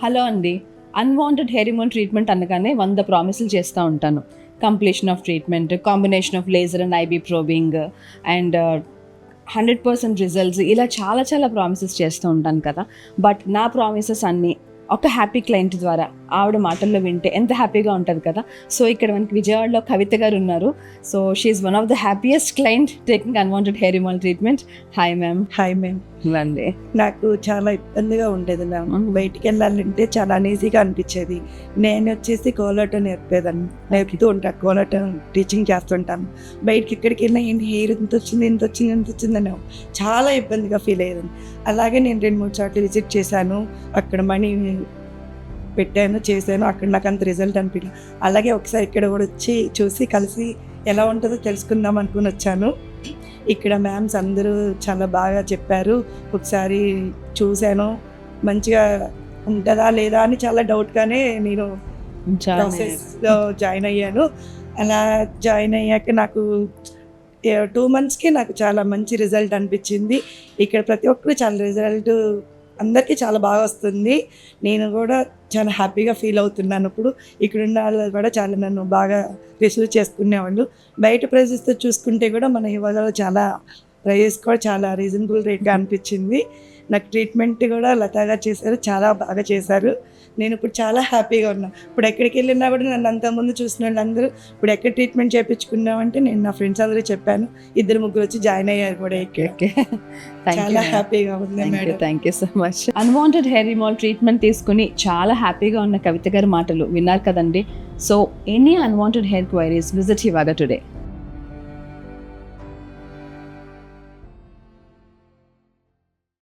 Hello అండి. Unwanted hair removal treatment అనగానే 100 ప్రామిసులు చేస్తూ ఉంటాను. Completion of treatment, combination of laser and IB probing and 100% results, ఇలా చాలా చాలా ప్రామిసెస్ చేస్తూ ఉంటాను కదా. బట్ నా ప్రామిసెస్ అన్నీ ఒక హ్యాపీ క్లయింట్ ద్వారా ఆవిడ మాటల్లో వింటే ఎంత హ్యాపీగా ఉంటుంది కదా. సో ఇక్కడ మనకి విజయవాడలో కవిత గారు ఉన్నారు. So she's one of the happiest client taking unwanted hair removal treatment. Hi ma'am. Hi ma'am. అండి, నాకు చాలా ఇబ్బందిగా ఉండేది మ్యామ్. బయటికి వెళ్ళాలంటే చాలా అనీజీగా అనిపించేది. నేను వచ్చేసి కోలాటం నేర్పుతూ ఉంటాను, కోలాటం టీచింగ్ చేస్తుంటాను. బయటికి ఎక్కడికి వెళ్ళినా ఏంటి హెయిర్ ఎంత వచ్చిందని చాలా ఇబ్బందిగా ఫీల్ అయ్యేది. అలాగే నేను 2-3 చోట్ల విజిట్ చేశాను, అక్కడ మనీ పెట్టాను, చేశాను. అక్కడ నాకు అంత రిజల్ట్ అనిపించలేదు. అలాగే ఒకసారి ఇక్కడ కూడా వచ్చి చూసి కలిసి ఎలా ఉంటుందో తెలుసుకుందాం అనుకుని వచ్చాను. ఇక్కడ మ్యామ్స్ అందరూ చాలా బాగా చెప్పారు. ఒకసారి చూశాను, మంచిగా ఉంటుందా లేదా అని చాలా డౌట్గానే నేను ప్రాసెస్లో జాయిన్ అయ్యాను. అలా జాయిన్ అయ్యాక నాకు 2 monthsకి నాకు చాలా మంచి రిజల్ట్ అనిపించింది. ఇక్కడ ప్రతి ఒక్కరు చాలా రిజల్ట్ అందరికీ చాలా బాగా వస్తుంది. నేను కూడా చాలా హ్యాపీగా ఫీల్ అవుతున్నాను. ఇప్పుడు ఇక్కడున్న వాళ్ళు కూడా చాలా నన్ను బాగా రిసీవ్ చేసుకునేవాళ్ళు. బయట ప్రైజెస్తో చూసుకుంటే కూడా మన యువతలో చాలా ప్రైజెస్ కూడా చాలా రీజనబుల్ రేట్గా అనిపించింది. నాకు ట్రీట్మెంట్ కూడా లతా గారు చేశారు, చాలా బాగా చేశారు. నేను ఇప్పుడు చాలా హ్యాపీగా ఉన్నాను. ఇప్పుడు ఎక్కడికి వెళ్ళినా కూడా నన్ను అంతకుముందు చూసిన వాళ్ళందరూ ఇప్పుడు ఎక్కడ ట్రీట్మెంట్ చేయించుకున్నామంటే నేను నా ఫ్రెండ్స్ అందరూ చెప్పాను, 2-3 వచ్చి జాయిన్ అయ్యారు కూడా. చాలా హ్యాపీగా ఉంది madam. Thank you so much. Unwanted hair removal treatment తీసుకుని చాలా హ్యాపీగా ఉన్న కవిత గారి మాటలు విన్నారు కదండి. So any unwanted hair queries visit హివాగా టుడే.